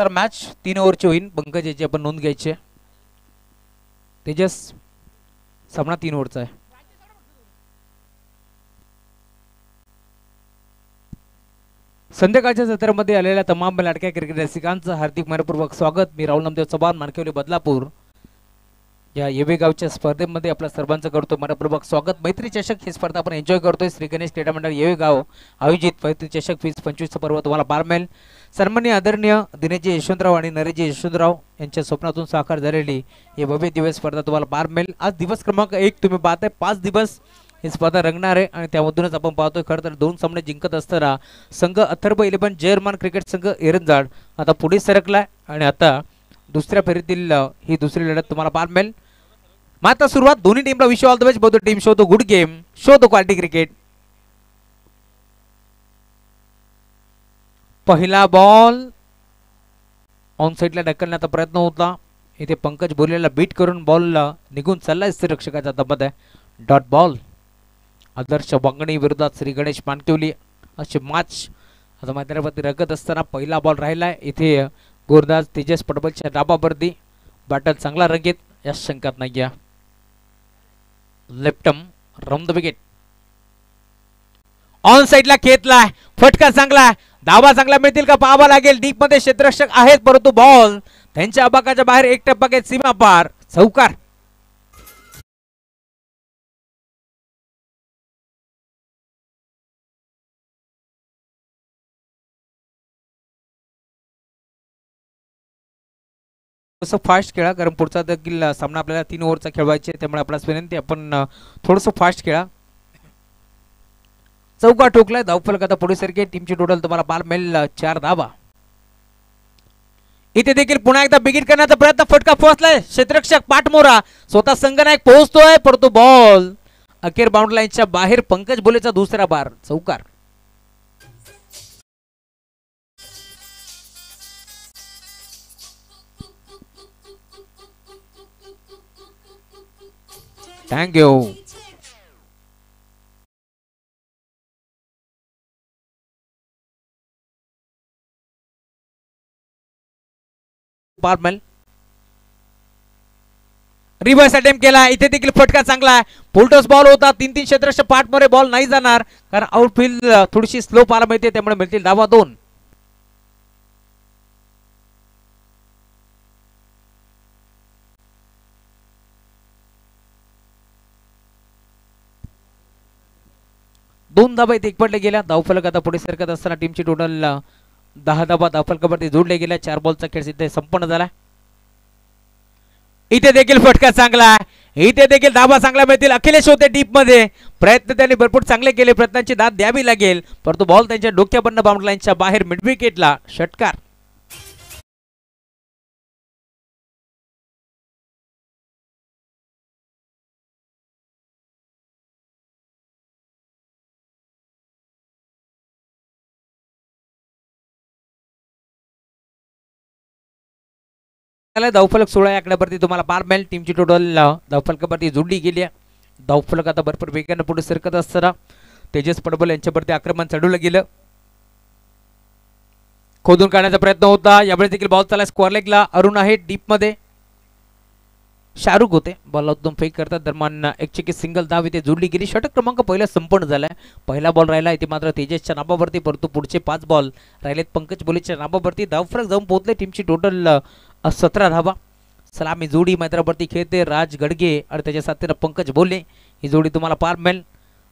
तर मॅच 3 ओव्हरची होईल. पंकज याची आपण नोंद घ्यायची. तेजस सामना 3 ओव्हरचा आहे. संध्याकाळच्या सत्रामध्ये आलेल्या तमाम लाडक्या क्रिकेट रसिकांचं हार्दिक मनपूर्वक स्वागत. मी राहुल नामदेव चव्हाण, मानकवली बदलापूर या येवे गावच्या स्पर्धेमध्ये आपल्या सर्वांचं करतो मनपूर्वक स्वागत. मैत्री चषक ही स्पर्धा आपण एन्जॉय करतोय. श्री गणेश क्रीडा मंडळ येवे गाव आयोजित मैत्री चषक 2025 पर्व तुम्हाला पार मिळेल. सन्माननीय आदरणीय दिनेशजी यशवंतराव आणि नरेशजी यशवंतराव यांच्या स्वप्नातून साकार झालेली ही भव्य दिवस स्पर्धा तुम्हाला पार मिळेल. आज दिवस क्रमांक 1 तुम्ही पाहताय. 5 दिवस ही स्पर्धा रंगणार आहे आणि त्यामधूनच आपण पाहतोय खरं तर 2 सामने जिंकत असताना संघ अथर्व 11 जयरमान क्रिकेट संघ एरंजाड आता पुढे सरकलाय आणि आता दुसऱ्या फेरीतील ही दुसरी लढत तुम्हाला पार मिळेल. मात्र सुरुवात दोन्ही टीमला wish all the best. Both team show the good game, show the quality cricket. पहिला बॉल ऑन साइडला ढकलण्याचा प्रयत्न होता. इथे पंकज बोलेला बीट करून बॉल निघून चाललाय रक्षकाचा दमत आहे. Dot ball. आदर्श वांगणी विरोधात श्री गणेश मानकिवली असे मॅच आता मैदानावरती रगत असताना पहिला बॉल राहिलाय. इथे गोरदास तेजस पटबलच्या डाबावरती बॅटल चांगला रंगीत या शंकात नाही घ्या. Left-arm round the wicket. On साइडला खेतलाय. फटका चांगला, धावा चांगला मिळतील का पाहावा लागेल. डीप मध्ये क्षेत्ररक्षक आहेत परंतु बॉल त्यांच्या अबाकाच्या बाहेर एक टप्पा घेत सीमा पार. चौकार. थोडंसं फास्ट खेळा कारण पुढचा देखील सामना आपल्याला 3 ओव्हरचा खेळवायचे, त्यामुळे आपल्याला विनंती आपण थोडंसं फास्ट खेळा. चौका ठोकलाय. धावफलक आता पुढे सरके. टीमची टोटल तुम्हाला पार मिळेल 4 धावा. इथे देखील पुन्हा एकदा बिगिट करण्याचा प्रयत्न. फटका पोहोचलाय. क्षेत्ररक्षक पाठमोरा स्वतः संघनायक पोहोचतोय परंतु बॉल अखेर बाउंड्री लाईनच्या बाहेर. पंकज बोलेचा दुसरा बार. चौकार. Thank you. Parmal reverse attempt केला. इथे देखील फटका चांगला आहे. फुलटॉस बॉल होता. 3-3 क्षेत्ररक्षक पाठमोरे बॉल नाही जाणार कारण आउटफील्ड थोडीशी स्लो पाहायला मिळते, त्यामुळे मिळतील धावा 2. दोन धाबा इथे एकपडले गेल्या. धावफलक आता पुढे सरकत असताना टीमची टोटल 10 धाबा धावफलकावरती जोडले गेल्या. 4 बॉलचा खेळ सिद्ध संपन्न झाला. इथे देखील फटका चांगला. इथे देखील धाबा चांगला मिळतील. अखिलेश होते डीप मध्ये. प्रयत्न त्यांनी भरपूर चांगले केले. प्रयत्नांची दाद द्यावी लागेल परंतु बॉल त्यांच्या डोक्याबंद बाउंड्री लाईनच्या बाहेर. मिड विकेटला षटकार. धावफलक 16 आकड्यावरती तुम्हाला पार मिळेल. टीमची टोटल धावफलकावरती जोडली गेली आहे. धावफलक आता भरपूर वेगाने पुढे सरकत असताना तेजस पडबल यांच्यावरती आक्रमण चढवलं गेलं. खोदून काढण्याचा प्रयत्न होता. यावेळेस देखील बॉल चालला स्क्वेअर लेगला. अरुण आहे डीप मध्ये. शाहरुख होते बॉल आउटून फेक करतात. दरम्यान एक चेकी सिंगल धाव इथे जोडली गेली. षटक क्रमांक पहिला संपन्न झालाय. पहिला बॉल राहिला इथे मात्र तेजसच्या नाबावरती परंतु पुढचे 5 बॉल राहिलेत पंकज बोलेच्या नाबावरती. धावफरक जाऊन पोहोचले. टीमची टोटल 17 धावा. सलामी जोडी मैदानावरती खेळते राज गडगे आणि त्याच्या साथीनं पंकज बोले. ही जोडी तुम्हाला पार मिळेल.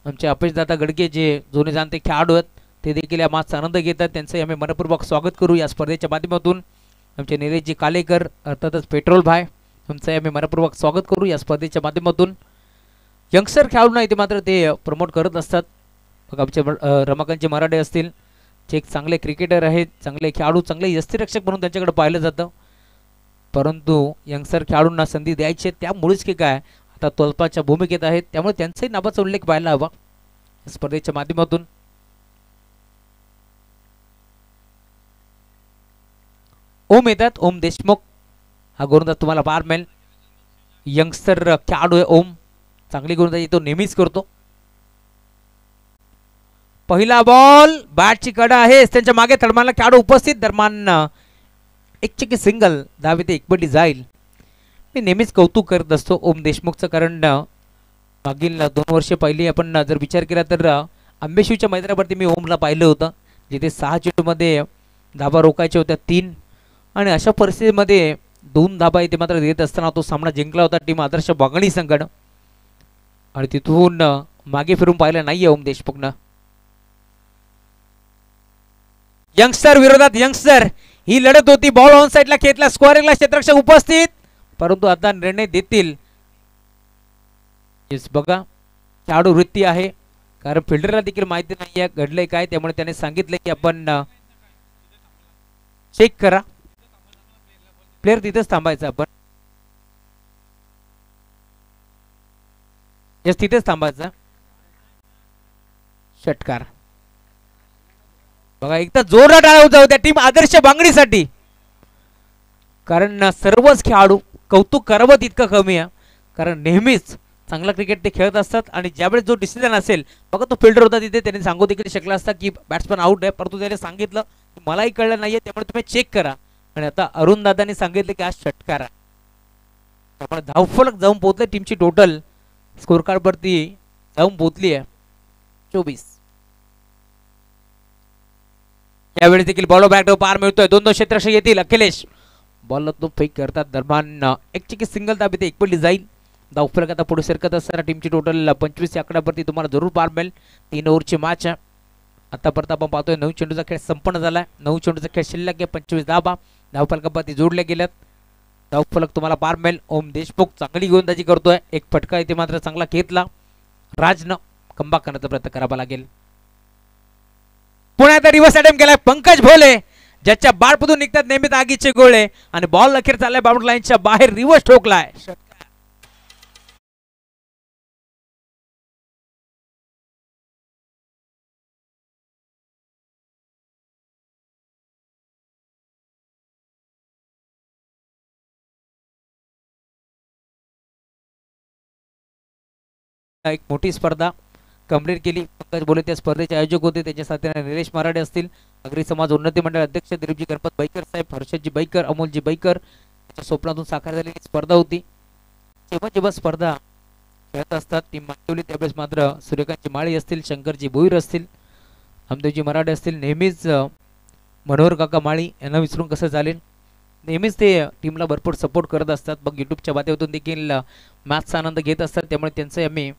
आमचे अपेशदाता गडगे जे जुने जाणते खेळाडू आहेत ते देखील या मॅचचा आनंद घेतात. त्यांचं आम्ही मनपूर्वक स्वागत करू या स्पर्धेच्या माध्यमातून. आमचे निलेशजी कालेकर अर्थातच पेट्रोल भाई तुमचं आम्ही मनपूर्वक स्वागत करू या स्पर्धेच्या माध्यमातून. यंगस्टर खेळाडूंना इथे मात्र ते प्रमोट करत असतात. मग आमचे रमाकांतजी मराठे असतील जे एक चांगले क्रिकेटर आहेत, चांगले खेळाडू, चांगले यष्टिरक्षक म्हणून त्यांच्याकडे पाहिलं जातं परंतु यंगस्टर खेळाडूंना संधी द्यायची. त्यामुळेच की काय आता तोल्पाच्या भूमिकेत आहेत त्यामुळे त्यांचाही नावाचा उल्लेख पाहायला हवा स्पर्धेच्या माध्यमातून. ओम येतात. ओम देशमुख हा गोलंदाज तुम्हाला पार मिळेल. यंगस्टर खेळाडू आहे ओम. चांगली गोलंदाजी तो नेहमीच करतो. पहिला बॉल बॅटची कडा आहे. त्यांच्या मागे तडमाला खेळाडू उपस्थित. दरम्यान एक चेकी सिंगल धाव इथे एकपटी जाईल. मी नेहमीच कौतुक करत असतो ओम देशमुखचं, कारण मागील 2 वर्षे पहिली आपण जर विचार केला तर आंबेशिवच्या मैदानावरती मी ओमला पाहिलं होतं, जिथे 6 चेंडूमध्ये धाबा रोखायच्या होत्या 3, आणि अशा परिस्थितीमध्ये 2 धाबा इथे मात्र देत असताना तो सामना जिंकला होता टीम आदर्श बागणी संघानं. आणि तिथून मागे फिरून पाहिलं नाहीये ओम देशमुखनं. यंगस्टर विरोधात यंगस्टर ही लढत होती. बॉल ऑन साइडला खेचला, स्क्वेअरिंगला क्षेत्ररक्षक उपस्थित, परंतु आता निर्णय देतील. बघा खेळाडू वृत्ती आहे, कारण फिल्डरला देखील माहिती नाही आहे घडलंय काय, त्यामुळे त्याने सांगितलं की आपण चेक करा. प्लेअर तिथेच थांबायचं, आपण तिथेच थांबायचं. षटकार बघा, एकदा जोरदार टाळ्या जाऊ त्या टीम आदर्श बांगडीसाठी, कारण सर्वच खेळाडू कौतुक करावं तितकं कमी आहे, कारण नेहमीच चांगला क्रिकेट ते खेळत असतात. आणि ज्यावेळेस जो डिसिजन असेल, बघा तो फिल्डर होता तिथे, त्याने सांगू देखील शकला असता की बॅट्समन आउट आहे, परंतु त्याने सांगितलं मलाही कळलं नाहीये त्यामुळे तुम्ही चेक करा. आणि आता अरुण दादांनी सांगितलं की आज षटकार आहे, त्यामुळे धावफलक जाऊन पोहोचले. टीमची टोटल स्कोर कार्ड वरती जाऊन पोहोचली आहे 24. यावेळी देखील बॉल बॅट पार मिळतोय. 2 क्षेत्ररक्षक येतील. अखिलेश बॉल तो फेक करतात, दरम्यान एक चिकी सिंगल दाबीते एक पडली जाईल. धावफलक आता पुढे सरकत असताना टीमची टोटल 25 या आकड्यावरती तुम्हाला जरूर पार मिळेल. 3 ओव्हरची मॅच आहे आतापर्यंत. आपण पाहतोय 9 चेंडूचा खेळ संपन्न झालाय. 9 चेंडूचा खेळ शिल्लक आहे. 25 धाबा धावफलकावरती जोडले गेल्यात. धावफलक तुम्हाला पार मिळेल. ओम देशमुख चांगली गोलंदाजी करतोय. एक फटका इथे मात्र चांगला घेतला. राजनं कमबॅक करण्याचा प्रयत्न करावा लागेल. पुन्हा आता रिव्हर्स अटेम्प्ट केलाय पंकज भोले, ज्याच्या बाळपतून निघतात नेहमीच आगीचे गोळे, आणि बॉल अखेर चाललाय बाउंड्री लाईनच्या बाहेर. रिव्हर्स ठोकलाय. एक मोठी स्पर्धा कंप्लीट केली. पंकज बोले त्या स्पर्धेचे आयोजक होते, त्यांच्या साथीने निलेश मराठे असतील, नागरी समाज उन्नती मंडळ अध्यक्ष दिलीपजी गणपत बैकर साहेब, हर्षदजी बैकर, अमोलजी बैकर यांच्या स्वप्नातून साकार झालेली स्पर्धा होती. जेव्हा जेव्हा स्पर्धा खेळत असतात टीम मागवली त्यावेळेस मात्र सूर्यकांतची माळी असतील, शंकरजी भोईर असतील, आमदेवजी मराठे असतील, नेहमीच मनोहर काका माळी यांना विसरून कसं चालेल, नेहमीच ते टीमला भरपूर सपोर्ट करत असतात. मग यूट्यूबच्या माध्यमातून देखील मॅचचा आनंद घेत असतात, त्यामुळे त्यांचं आम्ही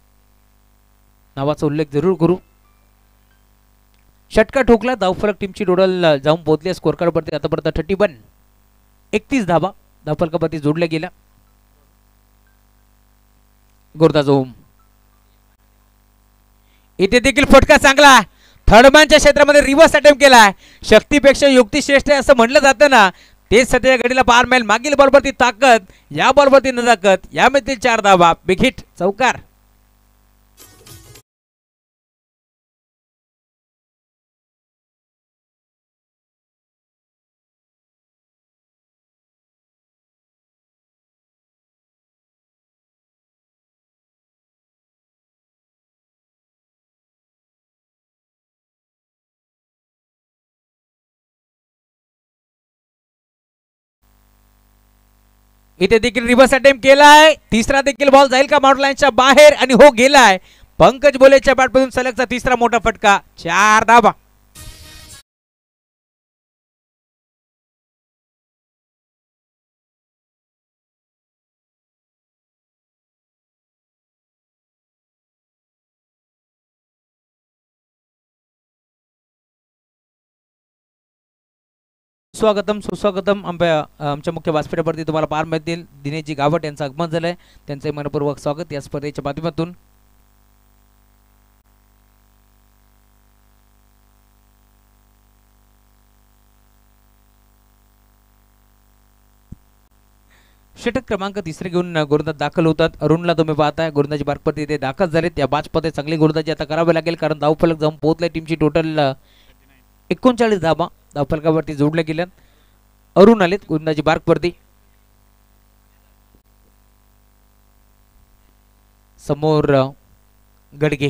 नावाचा उल्लेख जरूर करू. षटकार ठोकला. धावफलक टीमची टोटल जाऊन पोहोचली स्कोर कार्ड वरती आतापर्यंत 31. 31 धाबा धावफलकावरती जोडल्या गेल्या. गुरदाज ओम इथे देखील फटका चांगला. थर्डमॅनच्या क्षेत्रामध्ये रिव्हर्स अटेम्प्ट केलाय. शक्तीपेक्षा युक्ती श्रेष्ठ आहे असं म्हणलं जातं ना, तेच सध्या घडीला पार मिळेल. मागील बॉलवरती ताकद, या बॉलवरती नजाकत, यामध्ये 4 धाबा. बिग हिट, चौकार. इथे देखील रिव्हर्स अटेम्प्ट केलाय. तिसरा देखील बॉल जाईल का बाउंड्री लाईनच्या बाहेर, आणि हो गेलाय. पंकज बोलेच्या बॅटमधून सलगचा तिसरा मोठा फटका. 4 धाबा. स्वागतम सुस्वागतम. आमच्या मुख्य व्यासपीठावरती तुम्हाला पार मिळतील. दिनेशजी गावट यांचं आगमन झालंय, त्यांचे मनपूर्वक स्वागत या स्पर्धेच्या माध्यमातून. षटक क्रमांक 3 घेऊन गोलंदाज दाखल होतात. अरुणला तुम्ही पाहताय गोलंदाजी मार्गवरती ते दाखल झाले. त्या बाजमध्ये चांगली गोलंदाजी आता करावी लागेल, कारण धावफलक जाऊन पोहोचलाय. टीमची टोटल 39 धाबा धावफलकावरती जोडल्या गेल्यात. अरुण आलेत गोलंदाजी मार्गवरती. समोर गडगे.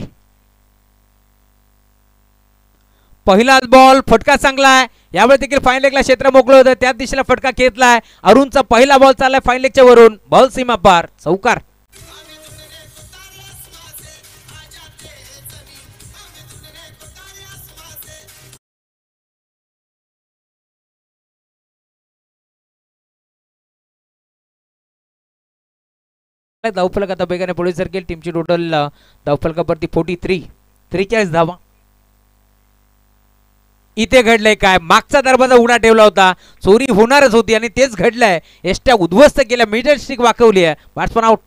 पहिलाच बॉल फटका चांगला आहे. यावेळी देखील फाईन लेगला क्षेत्र मोकळं होतं, त्याच दिशेला फटका घेतलाय. अरुणचा पहिला बॉल चाललाय फाईन लेगच्या वरून, बॉल सीमा पार, चौकार. धावफलक आता वेगाने पुढे सरकेल. टीमची टोटल धावफलकावरती 43 धावा. इथे घडलंय काय, मागचा दरवाजा उघडा ठेवला होता, चोरी होणारच होती आणि तेच घडलंय. एसट्या उद्ध्वस्त केल्या, मिडल स्ट्रिक वाकवली आहे. Batsman out.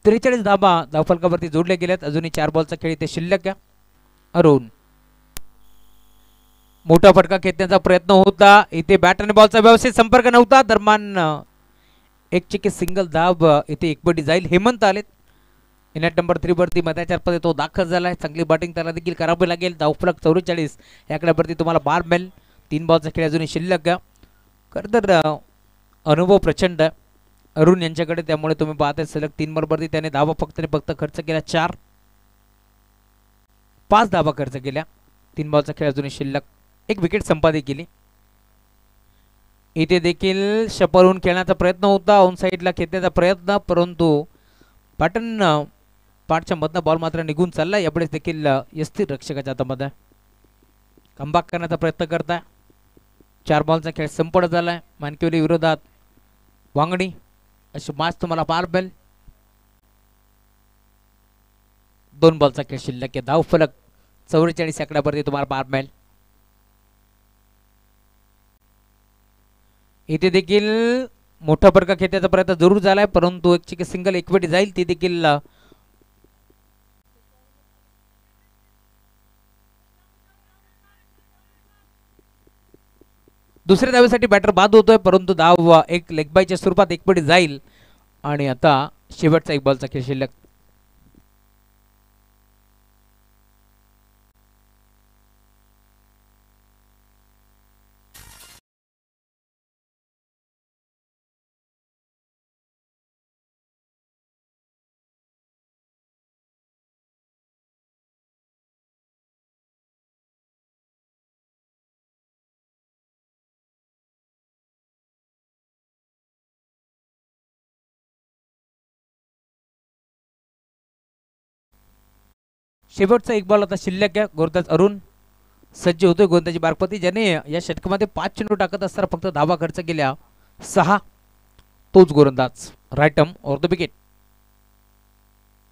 त्रेचाळीस धाबा धावफलकावरती जोडले गेलेत. अजूनही 4 बॉलचा खेळ इथे शिल्लक आहे. अरुण मोठा फटका खेचण्याचा प्रयत्न होता, इथे बॅट आणि बॉलचा व्यवस्थित संपर्क नव्हता. दरम्यान एक चिके सिंगल धाव इथे एकपटी जाईल. हेमंत आलेत इनेट नंबर 3 वरती, मध्याचारपणे तो दाखल झालाय. चांगली बॅटिंग त्याला देखील करावी लागेल. धावफलक 44 याकडेवरती तुम्हाला बार मिळेल. 3 बॉलचा खेळ अजूनही शिल्लक आहे. खरं तर अनुभव प्रचंड आहे अरुण यांच्याकडे, त्यामुळे तुम्ही पाहताय सलग 3 बॉलवरती त्याने धावा फक्त खर्च केल्या 5 धावा खर्च केल्या. 3 बॉलचा खेळ अजूनही शिल्लक. एक विकेट संपादित केली. इथे देखील शपलून खेळण्याचा प्रयत्न होता, ऑन साईडला खेचण्याचा प्रयत्न, परंतु पॅटर्न पाठच्या मधनं बॉल मात्र निघून चालला. यापुढे देखील यस्थिर रक्षकाच्या हातामध्ये कमबॅक करण्याचा प्रयत्न करताय. 4 बॉलचा खेळ संपन्न झालाय. मानकिवली विरोधात वांगणी अशी मॅच तुम्हाला पार मिळेल. 2 बॉलचा खेळ शिल्लक आहे. धावफलक 44 आकड्यावरती तुम्हाला पार मिळेल. इथे देखील मोठा फटका खेचण्याचा प्रयत्न जरूर झालाय, परंतु एक चिके सिंगल एकवटी जाईल. ती देखील दुसऱ्या धावेसाठी बॅटर बाद होतोय, परंतु धाव एक लेग बायच्या स्वरूपात एकपटी जाईल. आणि आता शेवटचा 1 बॉलचा खेळ शिल्लक. शेवटचा 1 बॉल आता शिल्लक आहे. गोलंदाज अरुण सज्ज होतोय. गोलंदाजी बारपती ज्याने या षटकामध्ये 5 चेंडू टाकत असताना फक्त धावा खर्च केल्या 6, तोच गोलंदाज. Right arm over the wicket.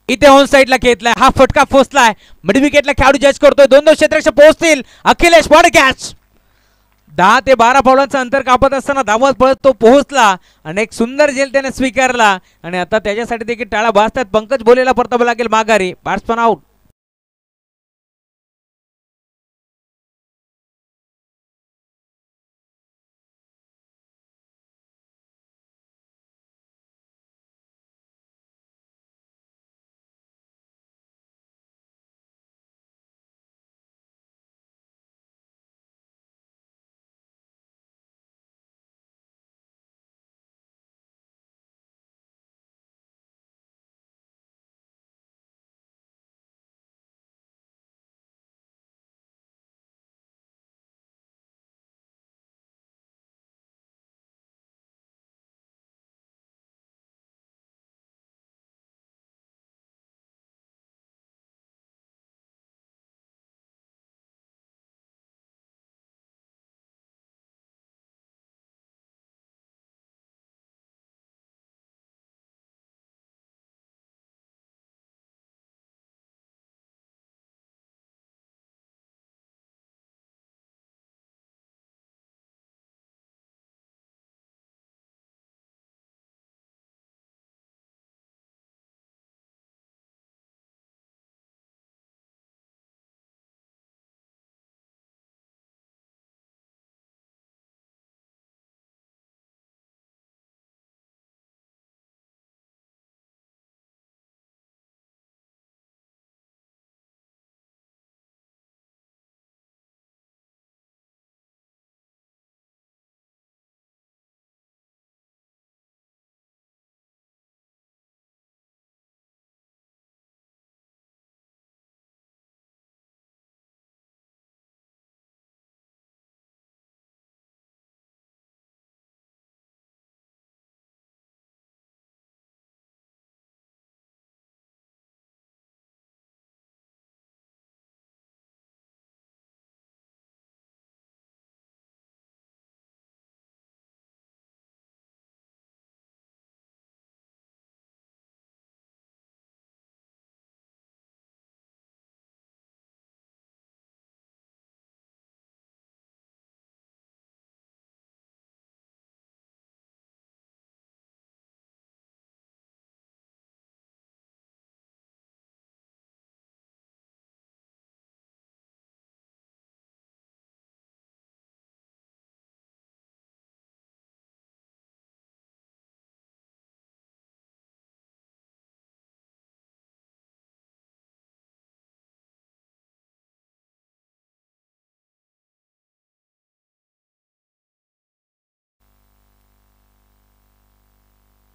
इथे ऑन साइडला खेळलाय, हा फटका पोहोचलाय. मिड विकेटला खेळाडू जज करतोय. 2-2 क्षेत्ररक्षक पोहोचतील. Akhilesh bond catch. 10 ते 12 फौलांचं अंतर कापत असताना धावत पळत तो पोहोचला आणि एक सुंदर झेल त्याने स्वीकारला. आणि आता त्याच्यासाठी देखील टाळा वाजतात. पंकज भोलेला परतावं लागेल माघारी. Batsman out.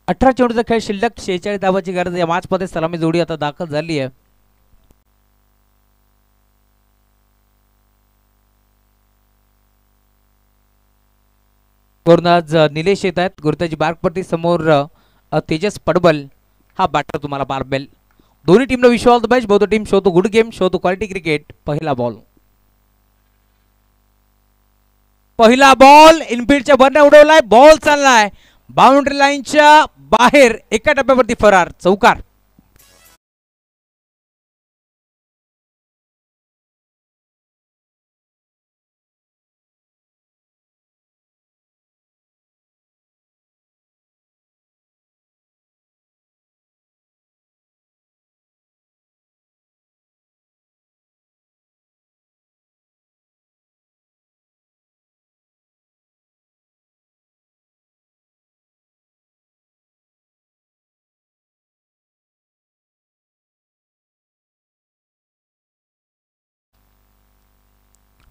18 चेंडूचा खेळ शिल्लक, 46 धावाची गरज. या मॅच मध्ये सलामी जोडी आता दाखल झाली आहे. वरून आज निलेश येत आहेत गुरुताजी बारकपट्टी समोर. तेजस पडबल हा बॅटर तुम्हाला मारबेल. दोन्ही टीमला wish all the best. Both team show to good game, show to quality cricket. पहिला बॉल, पहिला बॉल इनफिल्डच्या वरने उडवलाय. बॉल चाललाय बाउंड्री लाईनच्या बाहेर, एका टप्प्यावरती फरार, चौकार.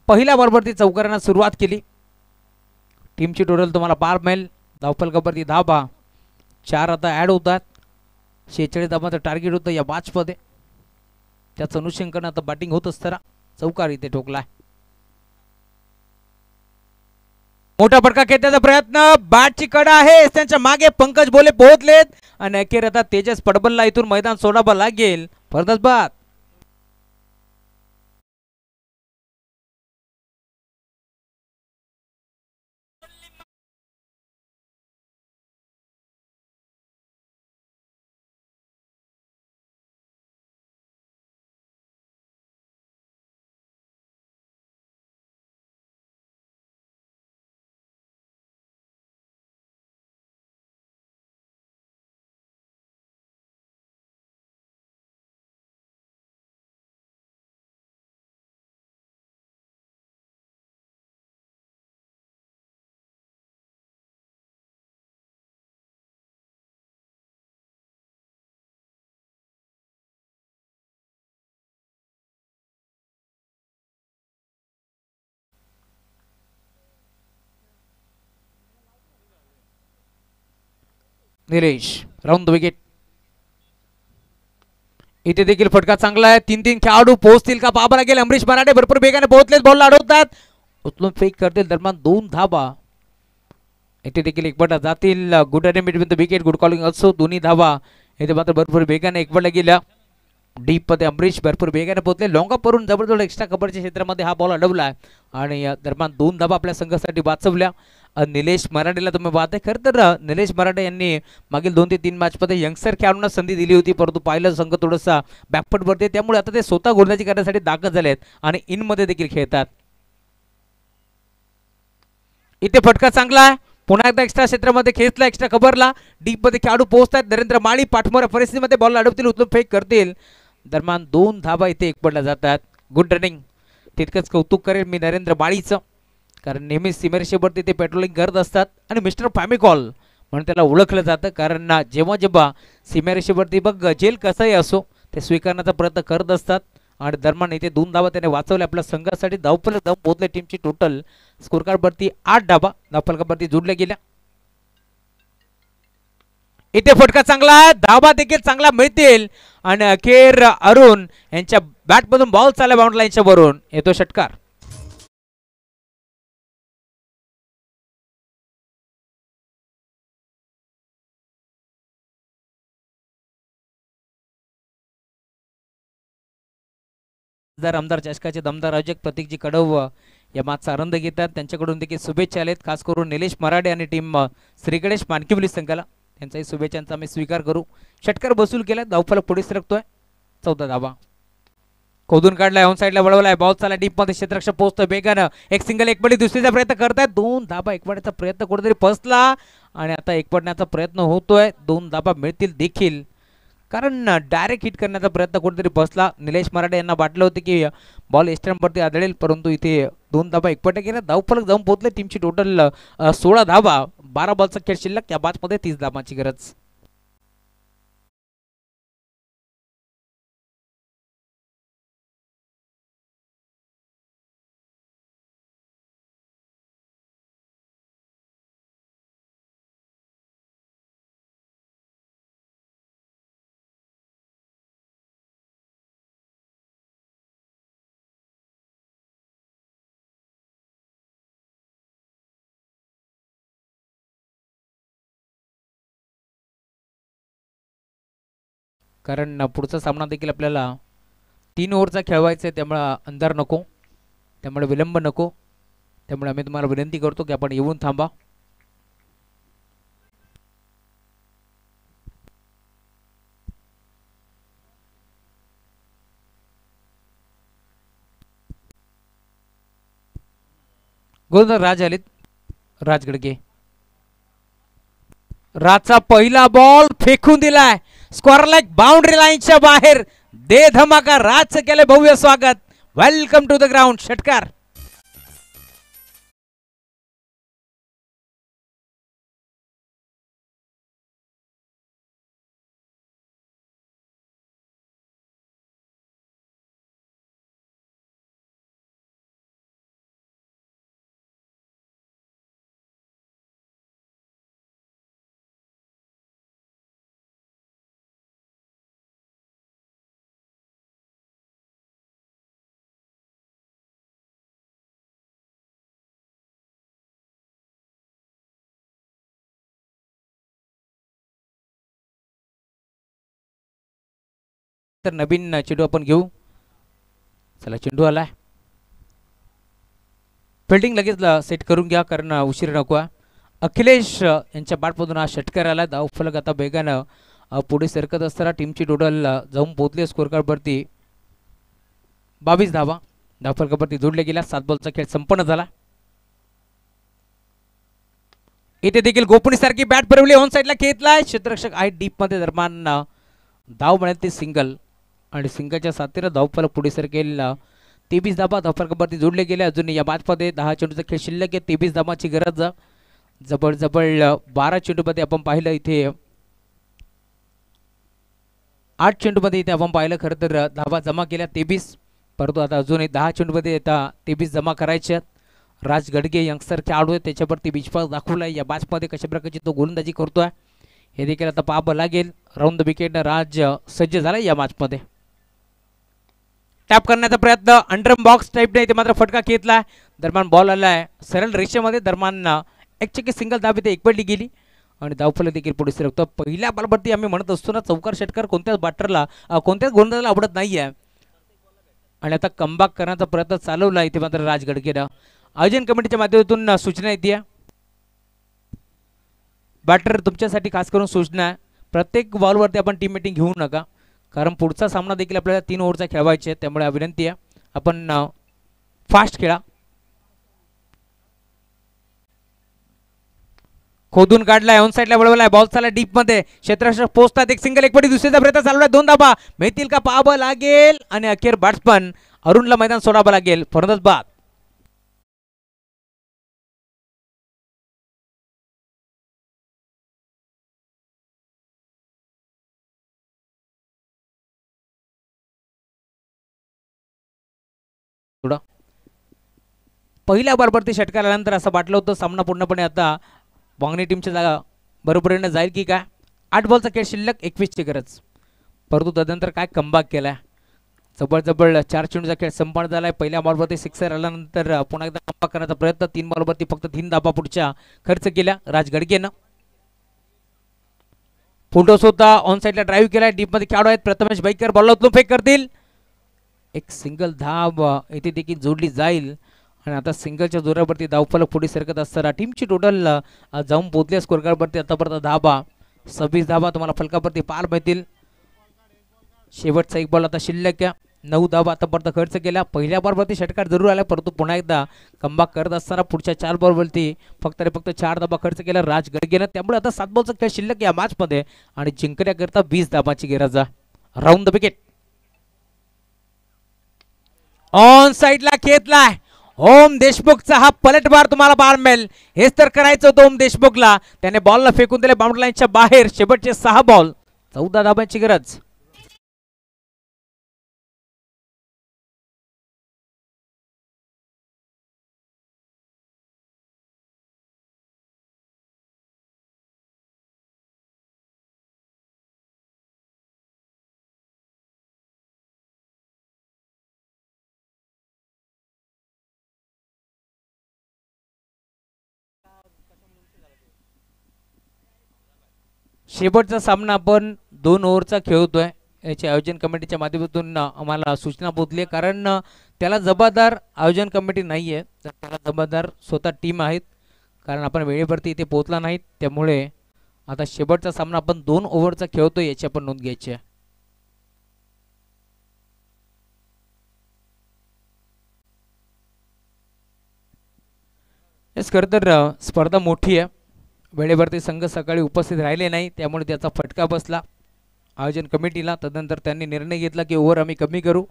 पहिल्या बॉलवरती चौकारांना सुरुवात केली. टीमची टोटल तुम्हाला 12 मिळेल. धावफलकावरती धाबा 4 आता ॲड होतात. 46 धाबाचं टार्गेट होतं या मॅचमध्ये. त्याचं अनुषंगाने आता बॅटिंग होत असताना चौकार इथे ठोकलाय. मोठा फटका खेळण्याचा प्रयत्न, बॅटची कडा आहे, त्यांच्या मागे पंकज बोले पोहोचलेत आणि अखेर आता तेजस पडबलला इथून मैदान सोडावं लागेल. फरदस बाद. Nilesh round the wicket. इथे देखील फटका चांगला आहे. 3-3 खेळाडू पोहोचतील का पाहावं लागेल. अमरीश मराठे भरपूर वेगाने पोहोचलेत, बॉल अडवतात, उचलून फेक करतील. दरम्यान 2 धाबा. इथे देखील एकवटा जातील. Good running between the wicket, good calling also. दोन्ही धाबा इथे मात्र भरपूर वेगाने एकवटला गेल्या. डीप मध्ये अमरीश भरपूर वेगाने पोहोचले. लॉंग करून जबरदस्त एक्स्ट्रा कव्हरच्या क्षेत्रामध्ये हा बॉल अडवला आणि दरम्यान 2 धाबा आपल्या संघासाठी वाचवल्या. निलेश मराठेला तुम्ही पाहताय. खरं तर निलेश मराठे यांनी मागील 2 ते 3 मॅचमध्ये यंगस्टर खेळाडूंना संधी दिली होती, परंतु पाहिलं संघ थोडासा बॅकफुटवरती, त्यामुळे आता ते स्वतः गोलंदाजी करण्यासाठी दाखल झाले आहेत आणि इनमध्ये देखील खेळतात. इथे फटका चांगला आहे. पुन्हा एकदा एक्स्ट्रा क्षेत्रामध्ये खेचला, एक्स्ट्रा कव्हरला. डीप मध्ये खेळाडू पोहोचतात. नरेंद्र माळी पाठमोऱ्या परिस्थितीमध्ये बॉल अडवतील, उचलून फेक करतील. दरम्यान 2 धाबा इथे एकवटल्या जातात. Good running. तितकंच कौतुक करेल मी नरेंद्र माळीचं, कारण नेहमीच सीमेरेषेवरती ते पेट्रोलिंग करत असतात आणि मिस्टर फॅमिकॉल म्हणून त्याला ओळखलं जातं. कारण जेव्हा जेव्हा सीमेरेषेवरती बघ जेल कसंही असो ते स्वीकारण्याचा प्रयत्न करत असतात. आणि दरम्यान इथे 2 धाबा त्याने वाचवले आपल्या संघासाठी. धावफलक धाव पोहोचले. टीमची टोटल स्कोर कार्डवरती 8 धाबा धावफलकावरती जोडल्या गेल्या. इथे फटका चांगला आहे, धाबा देखील चांगला मिळतील आणि अखेर अरुण यांच्या बॅटमधून बॉल चालला बाउंड्री लाईनच्या वरून, येतो षटकार. आमदार चषकाचे दमदार आयोजक प्रतीकजी कडव या मागचा आनंद घेतात. त्यांच्याकडून देखील शुभेच्छा आलेत, खास करून निलेश मराठे आणि टीम श्री गणेश मानकिवली संघाला. त्यांचाही शुभेच्छांचा आम्ही स्वीकार करू. षटकार बसूल केला. धावफलक पुढे सरकतोय. 14 धाबा. खोदून काढलाय, ऑन साईडला वळवलाय. बॉल चालला डीप मध्ये, क्षेत्ररक्षक पोहोचतोय वेगानं. एक सिंगल एकपडी दुसरीचा प्रयत्न करतायत. 2 धाबा एकपडण्याचा प्रयत्न कुठेतरी फसला आणि आता एकपडण्याचा प्रयत्न होतोय. 2 धाबा मिळतील देखील, कारण डायरेक्ट हिट करण्याचा प्रयत्न कुठेतरी बसला. निलेश मराठे यांना वाटलं होतं की बॉल एस्टम्पवरती आदळेल, परंतु इथे 2 धाबा एकपट्या केल्या. धावफलक जाऊन पोहोचले. टीमची टोटल 16 धाबा. 12 बॉलचा खेळ शिल्लक. या मॅचमध्ये 30 धाबांची गरज. कारण पुढचा सामना देखील आपल्याला 3 ओव्हरचा खेळवायचा आहे, त्यामुळे अंधार नको, त्यामुळे विलंब नको. त्यामुळे आम्ही तुम्हाला विनंती करतो की आपण येऊन थांबा. गोलंदाज राज आलेत, राज गडगे. राजचा पहिला बॉल फेकून दिलाय स्क्वेअर लेग बाउंड्री लाईनच्या बाहेर. दे धमाका, राजचं केले भव्य स्वागत. वेलकम टू द ग्राउंड षटकार. तर नवीन चेंडू आपण घेऊ. चला चेंडू आलाय. फिल्डिंग लगेच सेट करून घ्या कारण उशीर नको. अखिलेश यांच्या बॅटमधून हा षटकार आला. धावफलक आता वेगानं पुढे सरकत असताना टीमची टोटल जाऊन पोहोचली स्कोर कार्डवरती 22 धावा. धावफलकावरती जोडले गेल्या. 7 बॉलचा खेळ संपन्न झाला. इथे देखील गोपनीसारखी बॅट फिरवली, ऑन साईडला खेचलाय, क्षेत्ररक्षक आहे डीप मध्ये. दरम्यान धाव मिळेल ती सिंगल आणि सिंगलच्या साथीनं धावफलक पुढे सरकेल. 23 धावा धावफलकावरती जोडले गेले. अजून या मॅचमध्ये 10 चेंडूचा खेळ शिल्लक आहे. 23 धावांची गरज. जबळ 12 चेंडूमध्ये आपण पाहिलं इथे 8 चेंडूमध्ये इथे आपण पाहिलं खरं तर धावा जमा केल्या 23, परंतु आता अजूनही 10 चेंडूमध्ये आता 23 जमा करायचे. राज गडगे यंगस्टर खेळाडू आहे, त्याच्यावरती विश्वास दाखवलाय. या मॅचमध्ये कशा प्रकारची तो गोलंदाजी करतोय हे देखील आता पाहावं लागेल. राऊंड द विकेटनं राज सज्ज झाला या मॅचमध्ये. टॅप करण्याचा प्रयत्न अंडरम बॉक्स टाईपने इथे मात्र फटका घेतला. दरम्यान बॉल आलाय सरळ रेषेमध्ये. दरम्यान एक चेकी सिंगल धाव इथे एकपडली गेली आणि धावफलक देखील पुढे सरकतो. पहिल्या बॉलवरती आम्ही म्हणत असतो ना, चौकार षटकार कोणत्याच बॅटरला कोणत्याच गोलंदाजाला आवडत नाहीये आणि आता कमबॅक करण्याचा प्रयत्न चालवला इथे मात्र राज गडकेनं. आयोजन कमिटीच्या माध्यमातून सूचना येते. बॅटर तुमच्यासाठी खास करून सूचना आहे, प्रत्येक बॉलवरती आपण टीम मीटिंग घेऊ नका कारण पुढचा सामना देखील आपल्याला 3 ओव्हरचा खेळवायचे. त्यामुळे विनंती आहे आपण फास्ट खेळा. खोदून काढलाय, ऑन साईडला वळवलाय, बॉल चालला डीप मध्ये. क्षेत्ररक्षक पोहोचतात. एक सिंगल एकपडी दुसरीचा प्रयत्न चालू आहे. 2 धावा मिळतील का पाहावं लागेल आणि अखेर बॅट्समन अरुणला मैदान सोडावं लागेल. फलंदाज बाद. पहिल्या बॉलवरती षटकार आल्यानंतर असं वाटलं होतं सामना पूर्णपणे आता वांगणी टीमच्या जागा बरोबरीने जाईल की काय. 8 बॉलचा खेळ शिल्लक, 21 ची गरज, परंतु तदनंतर काय कमबॅक केलाय. जबळ 4 चेंडूचा खेळ संपन्न झालाय. पहिल्या बॉलवरती सिक्सर आल्यानंतर पुन्हा एकदा कमबॅक करण्याचा प्रयत्न. 3 बॉलवरती फक्त 3 धावा पुढच्या खर्च केल्या राज गडकेनं. फुलटॉस होता, ऑन साईडला ड्राईव्ह केलाय. डीप मध्ये खेळाडू आहेत प्रथमेश बैकर, बॉल उचलून फेक करतील. एक सिंगल धाव इथे देखील जोडली जाईल आणि आता सिंगलच्या जोरावरती धावफलक पुढे सरकत असताना टीमची टोटल जाऊन पोहोचली स्कोर कार्डवरती आतापर्यंत धावा 26 धावा तुम्हाला फलकावरती पाहायला मिळतील. शेवटचा एक बॉल आता शिल्लक, 9 धावा आतापर्यंत खर्च केला. पहिल्या बॉलवरती षटकार जरूर आला, परंतु पुन्हा एकदा कमबॅक करत असताना पुढच्या 4 बॉलवरती फक्त 4 धावा खर्च केला राज गडगेनं. त्यामुळे आता 7 बॉलचा खेळ शिल्लक या मॅचमध्ये आणि जिंकण्याकरता 20 धावाची गरज. Round the wicket. ऑन साईडला खेचलाय ओम देशमुखचा हा पलटवार तुम्हाला पाहायला मिळेल. हेच तर करायचं होतं ओम देशमुखला. त्याने बॉलला फेकून दिले बाउंड्री लाईनच्या बाहेर. शेवटचे 6 बॉल, 14 धावांची गरज. शेवटचा सामना आपण 2 ओव्हरचा खेळतोय. याचे आयोजन कमिटीच्या माध्यमातून आम्हाला सूचना पोहोचली आहे, कारण त्याला जबाबदार आयोजन कमिटी नाही आहे, तर त्याला जबाबदार स्वतः टीम आहेत. कारण आपण वेळेवरती इथे पोहोचला नाहीत, त्यामुळे आता शेवटचा सामना आपण 2 ओव्हरचा खेळतो याची आपण नोंद घ्यायची आहे. हेच खरं तर स्पर्धा मोठी आहे. वेळेवरती संघ सकाळी उपस्थित राहिले नाही, त्यामुळे त्याचा फटका बसला आयोजन कमिटीला. तदनंतर त्यांनी निर्णय घेतला की ओव्हर आम्ही कमी करू,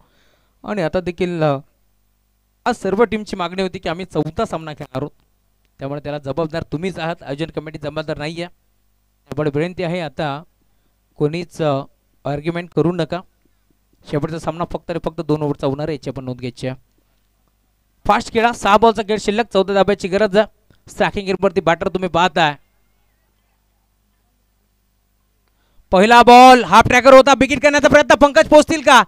आणि आता देखील आज सर्व टीमची मागणी होती की आम्ही 4था सामना खेळणार आहोत, त्यामुळे त्याला जबाबदार तुम्हीच आहात, आयोजन कमिटी जबाबदार नाही आहे. त्यामुळे विनंती आहे आता कोणीच आर्ग्युमेंट करू नका. शेवटचा सामना फक्त आणि फक्त 2 ओव्हरचा होणार आहे, याची आपण नोंद घ्यायची आहे. फास्ट खेळा, 6 बॉलचा खेळ शिल्लक, 14 धाब्याची गरज आहे. स्ट्रायकिंग वरती बॅटर तुम्ही पाहताय. पहिला बॉल हाफ ट्रॅकर होता, बिगिट करण्याचा प्रयत्न, पंकज पोहोचतील का?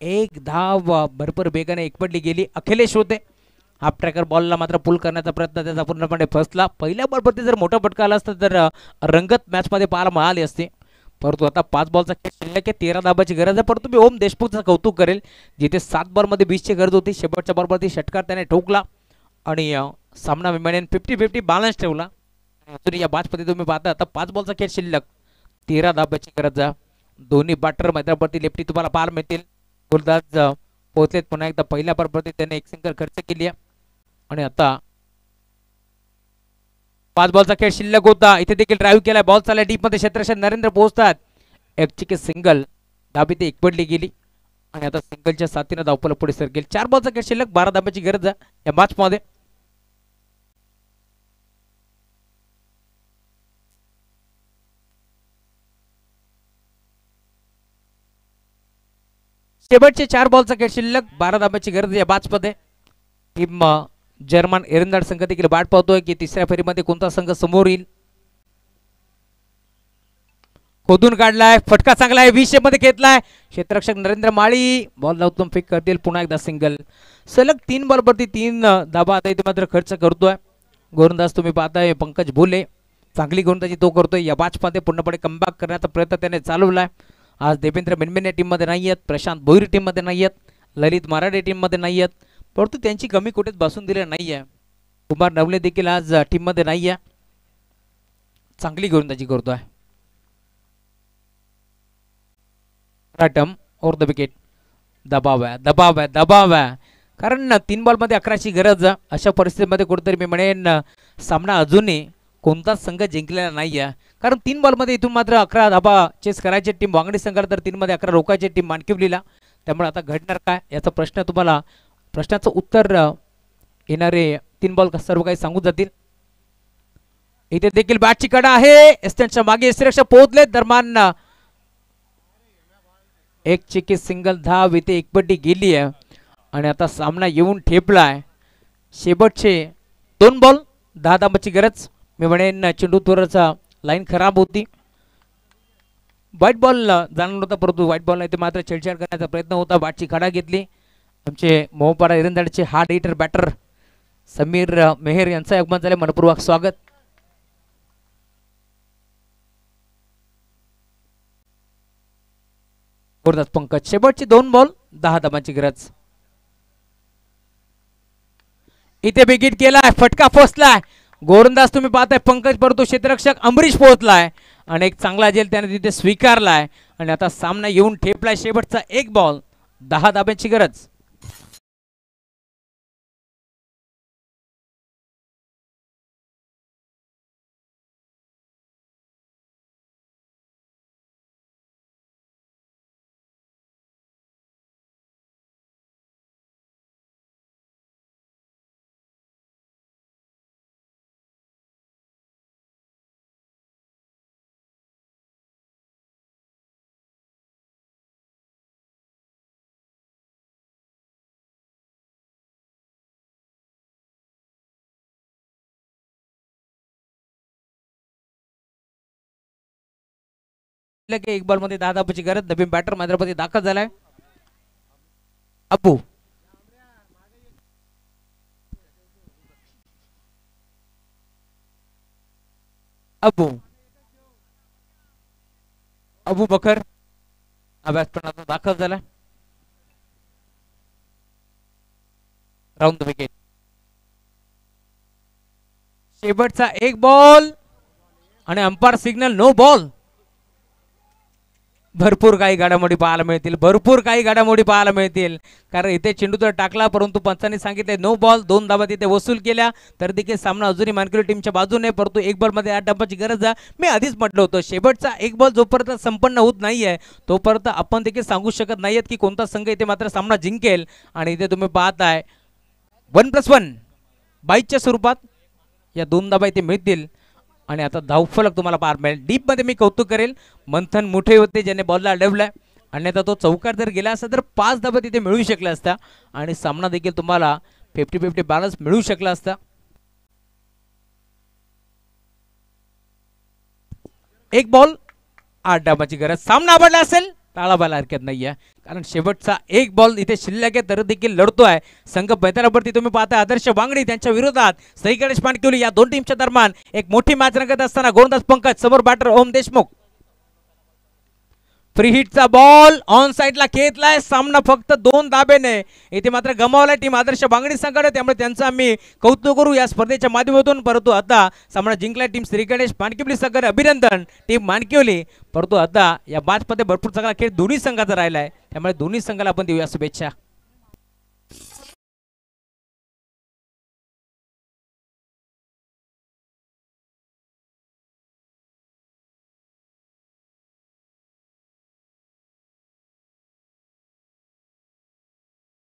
एक धाव भरपूर वेगाने एकपडली गेली, अखिलेश होते. हाफ ट्रॅकर बॉलला मात्र पुल करण्याचा प्रयत्न त्याचा पूर्णपणे फसला. पहिल्या बॉलवरती जर मोठा फटका आला असता तर रंगत मॅचमध्ये पाहायला मिळाली असते, परंतु आता 5 बॉलचा खेळ शिल्लक आहे, 13 धाबाची गरज आहे. परंतु मी ओम देशमुखचं कौतुक करेल, जिथे 7 बॉलमध्ये 20ची गरज होती, शेवटच्या बॉलवरती षटकार त्याने ठोकला आणि सामना मिळेल 50-50 बॅलन्स ठेवला. या बॅचमध्ये तुम्ही पाहता आता 5 बॉलचा खेळ शिल्लक, 13 धाब्याची गरज आहे. दोन्ही बॅटर मैदानावरती लेफ्टी तुम्हाला पाहायला मिळतील. गुरदास पोहोचलेत पुन्हा एकदा. पहिल्या बॉलवरती त्याने एक सिंगल खर्च केली आहे आणि आता 5 बॉलचा खेळ शिल्लक होता. इथे देखील ड्राईव्ह केलाय, बॉल चालला डीप मध्ये, क्षेत्ररक्षक नरेंद्र पोहोचतात. एक सिंगल धाबी ते एकपडली गेली आणि आता सिंगलच्या साथीने धावपल पुढे सरकेल. 4 बॉलचा खेळ शिल्लक, 12 धाब्याची गरज आहे या मॅच मध्ये. शेवटचे 4 बॉलचा खेळ शिल्लक, 12 धाब्याची गरज या मॅच मध्ये. टीम जर्मन एरंदाड संघ देखील वाट पाहतोय की तिसऱ्या फेरीमध्ये कोणता संघ समोर येईल. खोदून काढलाय, फटका चांगला आहे, 20 मध्ये घेतलाय. क्षेत्ररक्षक नरेंद्र माळी बॉल लावून फेक करतील. पुन्हा एकदा सिंगल. सलग 3 बॉलवरती 3 धाबा आता इथे मात्र खर्च करतोय गोलंदाज. तुम्ही पाहताय पंकज भोले, चांगली गोलंदाजी तो करतोय. या मॅचमध्ये पूर्णपणे कमबॅक करण्याचा प्रयत्न त्याने चालवलाय. आज देवेंद्र मेनमेने टीममध्ये नाही आहेत, प्रशांत भोईर टीममध्ये नाही आहेत, ललित माराडे टीममध्ये नाही आहेत, परंतु त्यांची कमी कुठेच बसून दिली नाही आहे. कुमार नवले देखील आज टीममध्ये नाही आहे, चांगली गोलंदाजी करतोय. और द विकेट. दबाव आहे, दबाव आहे, दबाव आहे, कारण 3 बॉलमध्ये 11ची गरज. अशा परिस्थितीमध्ये कुठेतरी मी म्हणेन सामना अजूनही कोणताच संघ जिंकलेला नाही आहे, कारण 3 बॉलमध्ये इथून मात्र 11 धाबा चेस करायचे टीम वांगडी संघाला, तर 3 मध्ये 11 रोखायचे टीम मानकिवलीला. त्यामुळे आता घडणार काय याचा प्रश्न, तुम्हाला प्रश्नाचं उत्तर येणारे 3 बॉल सर्व काही सांगून जातील. इथे देखील बॅटची कडा आहे, एस्टनच्या मागे सुरक्षा पोहोचले. दरम्यान एक चिकी सिंगल धाव इथे एकपट्टी गेली आहे आणि आता सामना येऊन ठेपलाय. शेवटचे 2 बॉल, 10 धाबाची गरज. मी म्हणेन चेंडू थोडासा लाईन खराब होती, व्हाईट बॉल जाणवला होता, परंतु व्हाईट बॉल इथे मात्र छेडछाड करण्याचा प्रयत्न होता. बॅटची खडा घेतली. आमचे मोहपाडा एरंदाडचे hard hitter batter Sameer Meher यांचं आगमन झाले, मनपूर्वक स्वागत. पंकज, शेवटचे 2 बॉल, 10 धाबांची गरज. इथे विकेट केलाय, फटका फसलाय. गोलंदाज तुम्ही पाहताय पंकज, परंतु क्षेत्ररक्षक अमरीश पोहोचलाय आणि एक चांगला झेल त्याने तिथे स्वीकारलाय आणि आता सामना येऊन ठेपलाय. शेवटचा 1 बॉल, 10 धाब्यांची गरज. एक बॉल मध्ये 10 धाबांची गरज. नवीन बॅटर मैदानामध्ये दाखल झालाय. अबू अबू अबू बकर बॅट्समन आता दाखल झाला. Round the wicket. शेवटचा एक बॉल आणि अंपायर सिग्नल नो बॉल. भरपूर काही घडामोडी पाहायला मिळतील, भरपूर काही घडामोडी पाहायला मिळतील. कारण इथे चेंडू तर टाकला, परंतु पंचांनी सांगितले नो बॉल. 2 धाबा तिथे वसूल केल्या, तर देखील सामना अजूनही मानकरी टीमच्या बाजूने. परंतु एक बॉल मध्ये 8 धाबांची गरज आहे. मी आधीच म्हटलं होतं शेवटचा एक बॉल जोपर्यंत संपन्न होत नाहीये तोपर्यंत आपण देखील सांगू शकत नाहीयेत की कोणता संघ इथे मात्र सामना जिंकेल. आणि इथे तुम्ही पाहताय 1+1 22च्या स्वरूपात या 2 धाबा इथे मिळतील. आणि आता धावफलक तुम्हाला पाहायला मिळेल. डीप मध्ये मी कौतुक करेल, मंथन मोठे होते ज्याने बॉलला अडवलाय. अन्यथा तो चौकार जर गेला असता तर 5 धाबा तिथे मिळू शकला असता आणि सामना देखील तुम्हाला 50-50 बॅलन्स मिळू शकला असता. एक बॉल 8 धाबांची गरज. सामना आवडला असेल टाळाबाला हरकत नाहीये, कारण शेवटचा एक बॉल इथे शिल्लक आहे तरी देखील लढतोय संघ बैतालावरती. तुम्ही पाहता आदर्श वांगडी त्यांच्या विरोधात सई गणेश पाणकिवली. या दोन टीमच्या दरम्यान एक मोठी मॅच रंगत असताना गोलंदाज पंकज, समोर बॅटर ओम देशमुख. फ्री हिटचा बॉल ऑन साइडला खेचलाय. सामना फक्त 2 धाब्याने इथे मात्र गमावलाय टीम आदर्श वांगडी संघाने, त्यामुळे त्यांचं आम्ही कौतुक करू या स्पर्धेच्या माध्यमातून. परंतु आता सामना जिंकलाय टीम श्री गणेश पाणकिवली संघाने. अभिनंदन टीम मानकिवली. परंतु आता या मॅच मध्ये भरपूर चांगला खेळ दोन्ही संघाचा राहिलाय, त्यामुळे दोन्ही संघाला आपण देऊया शुभेच्छा.